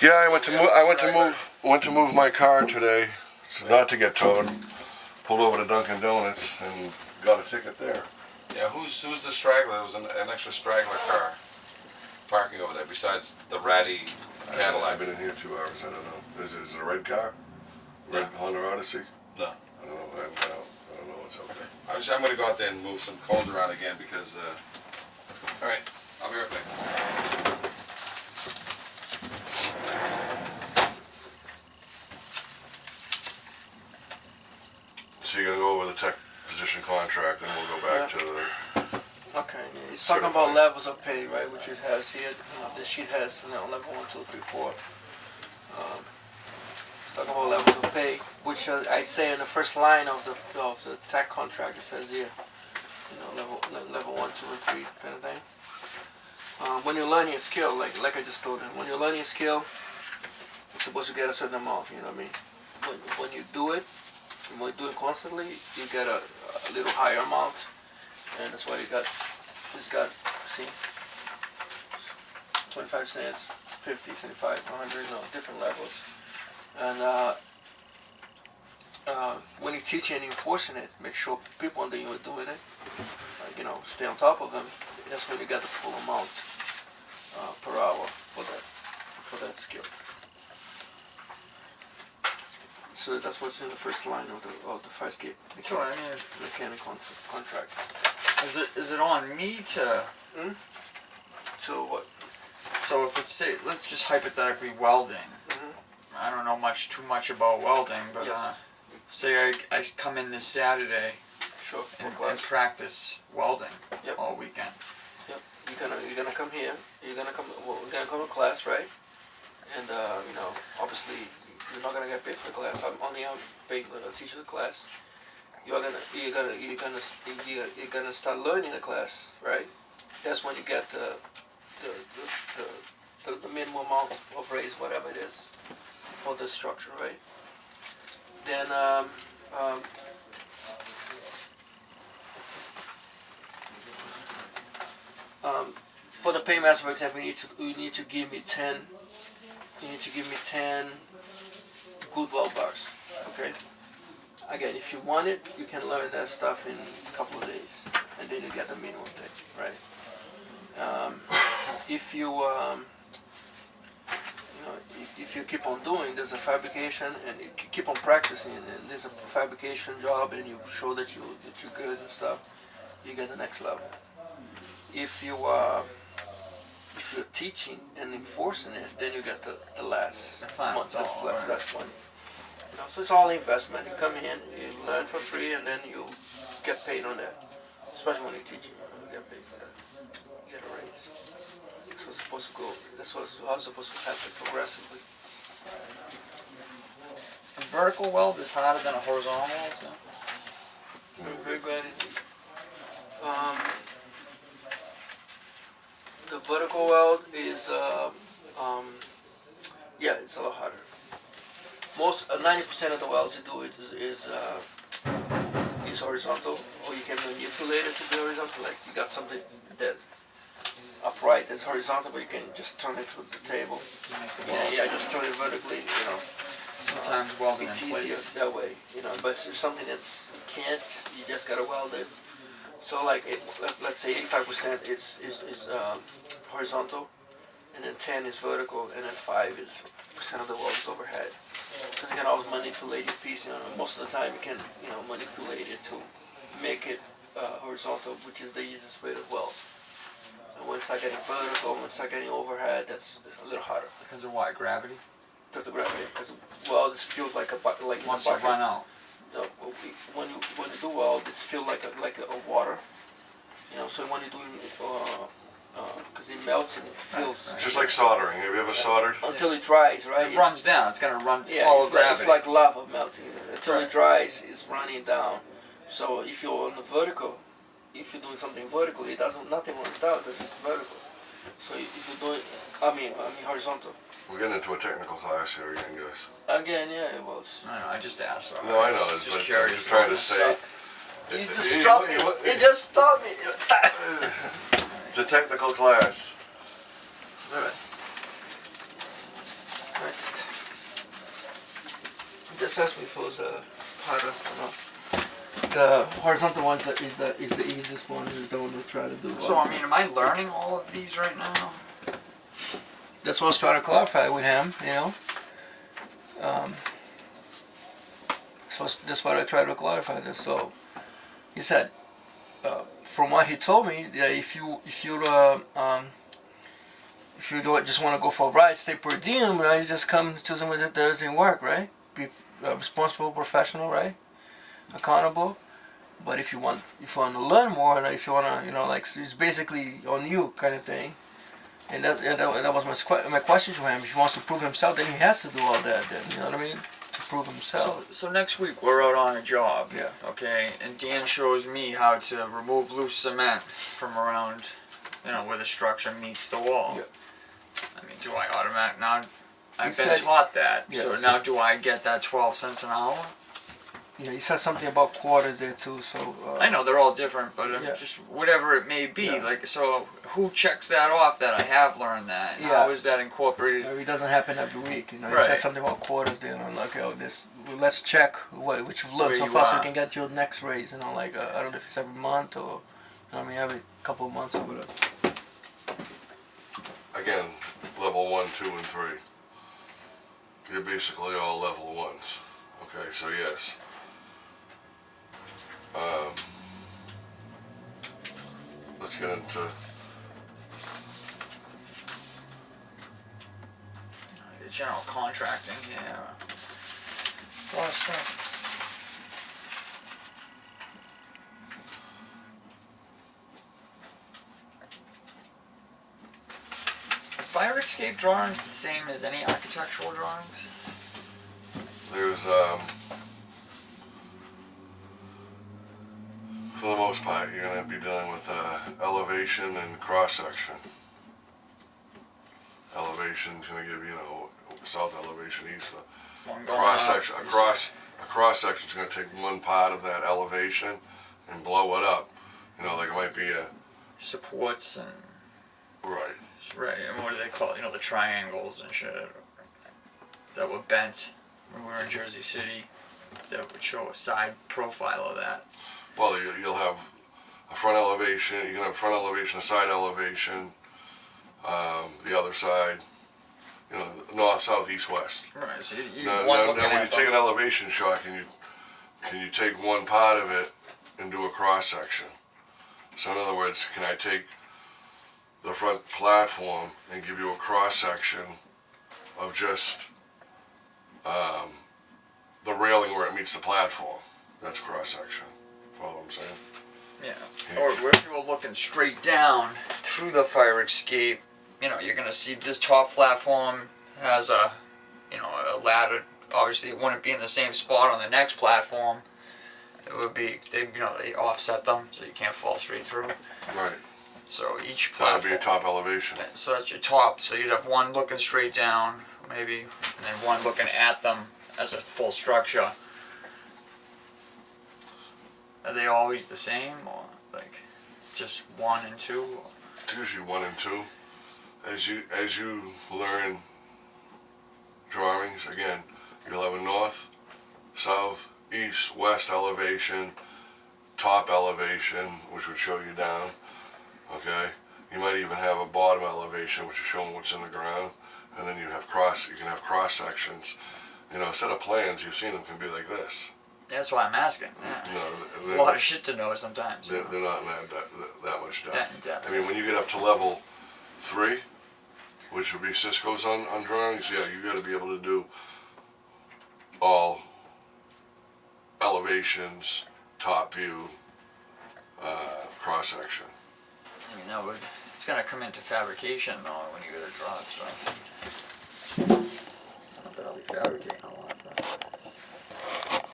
Yeah, I went to move my car today, so not to get towed. Pulled over to Dunkin' Donuts and got a ticket there. Yeah, who's the straggler? There was an extra straggler car parking over there besides the ratty Cadillac. I've been in here 2 hours. I don't know. Is it a red car? Red Honda Odyssey? No. I don't know. I don't know what's up there. I'm going to go out there and move some cones around again because. All right, I'll be right back. So you're gonna go over the tech position contract, and we'll go back to the. Okay, he's talking about levels of pay, right? Which it has here. The sheet has level 1, 2, 3, 4. He's talking about levels of pay, which I say in the first line of the tech contract. It says here, level 1, 2, and 3 kind of thing. When you're learning a skill, like I just told him, when you're learning a skill, you're supposed to get a certain amount. You know what I mean? When you do it. When you do it constantly, you get a little higher amount, and that's why he's got, see, 25 cents, 50, 75, 100, different levels. And when you're teaching and enforcing it, make sure people under you are doing it, stay on top of them. That's when you get the full amount per hour for that skill. So that's what's in the first line of the first gate. Mechanic contract. Is it on me to? So what? So if it's let's just hypothetically welding. I don't know too much about welding, but yes. Say I come in this Saturday. Sure. And practice welding all weekend. Yep. You're gonna come here. We're gonna come to class, right? And obviously. You're not gonna get paid for the class. I'm paid to teach the class. You're gonna start learning the class, right? That's when you get the minimum amount of raise, whatever it is, for the structure, right? Then for the paymaster, for example, you need to give me 10. You need to give me 10. Good weld bars, okay? Again, if you want it, you can learn that stuff in a couple of days, and then you get the minimum pay, right? If you keep on doing, there's a fabrication, and you keep on practicing, and there's a fabrication job, and you show that you're good and stuff, you get the next level. If you're teaching and enforcing it, then you get the last month, last one. So it's all investment. You come in, you learn for free, and then you get paid on that. Especially when you teach, you get paid for that. You get a raise. That's what's supposed to go. That's how it's supposed to happen progressively. A vertical weld is harder than a horizontal weld. So? Very good. The vertical weld is, it's a lot harder. 90% of the welds you do is horizontal, or you can manipulate it to be horizontal. Like you got something that upright that's horizontal, but you can just turn it to the table. Just turn it vertically. Sometimes welding it's easier that way. But if something that's you can't, you just gotta weld it. So let's say 85% is horizontal, and then 10 is vertical, and then 5% of the weld is overhead. Because you can always manipulate your piece. Most of the time you can manipulate it to make it horizontal, which is the easiest way to weld. And when it's not getting vertical, when it's not getting overhead, that's a little harder. Because of what? Gravity? Because of gravity. Because weld is filled like a bucket. Once you run out. When you do weld, it's filled like a water. So when you're doing because it melts and it fills. Just like soldering. Have you ever soldered? Until it dries, right? It runs down. It's going to run follow gravity. It's like lava melting. Until it dries, it's running down. So if you're on the vertical, if you're doing something vertical, nothing runs down because it's vertical. So if you're doing, horizontal. We're getting into a technical class here again, guys. Again, yeah, it was. I know. I just asked. No, I know. Just but curious. I'm just trying to say. You just stopped me. You just stopped me. It's a technical class. All right. just asked me if it was harder or not. The horizontal ones is the easiest one. Is the one we try to do. So I mean, am I learning all of these right now? That's what I was trying to clarify with him. You know. So that's what I tried to clarify this. So he said, from what he told me, that if you don't just want to go for a ride, stay per diem, right? You just come Tuesday, Wednesday, Thursday and work, right? Be responsible, professional, right? Accountable. But if you want to learn more, and if you want to, like, it's basically on you kind of thing. And that was my question to him. If he wants to prove himself, then he has to do all that. Then you know what I mean? To prove himself. So next week we're out on a job. Yeah. Okay, and Dan shows me how to remove loose cement from around, where the structure meets the wall. Yeah. I mean, do I automatic now? I've He been said- taught that. Yes. So now do I get that 12 cents an hour? He said something about quarters there too. So I know they're all different, but Yeah. just whatever it may be. Yeah. Like, so who checks that off that I have learned that? And Yeah. How is that incorporated? it doesn't happen every week. He Right. said something about quarters there, and I'm like, let's check which you've learned Where so you far, so are. you can get your next raise. Like I don't know if it's every month or, every couple of months or whatever. Again, level 1, 2, and 3. You're basically all level 1s. Okay, so yes. Let's get into The general contracting here. A lot of stuff. Are fire escape drawings the same as any architectural drawings? there's for the most part you're going to be dealing with elevation and cross section. Elevation's going to give south elevation, east. One going Cross up, section, a cross section's going to take one part of that elevation and blow it up. Like it might be a supports and right. right. And what do they call it? The triangles and shit that were bent when we were in Jersey City. That would show a side profile of that. Well, you'll have a front elevation. You can have front elevation, a side elevation, the other side. North, south, east, west. Right. So you Now, one now looking when you at take an them. elevation shot, can you take one part of it and do a cross section? So in other words, can I take the front platform and give you a cross section of just the railing where it meets the platform? That's cross section. Follow what I'm saying? Yeah. Or if you were looking straight down through the fire escape, you're gonna see this top platform has a ladder. Obviously, it wouldn't be in the same spot on the next platform. It would be they offset them so you can't fall straight through. Right. So each That would platform. be your top elevation. So that's your top. So you'd have one looking straight down, maybe, and then one looking at them as a full structure. Are they always the same, or like just 1 and 2? It's usually 1 and 2. As you learn drawings, again, you'll have a north, south, east, west elevation, top elevation, which would show you down. Okay, you might even have a bottom elevation, which is showing what's in the ground, and then you can have cross sections. A set of plans you've seen them can be like this. That's why I'm asking. Yeah. There's a lot of shit to know sometimes. They're not in that much That depth. in depth. I mean, when you get up to level 3, which would be Cisco's on drawings, yeah, you got to be able to do all elevations, top view, cross section. I mean, it's gonna come into fabrication though when you go to draw that stuff. I bet I'll be fabricating a lot.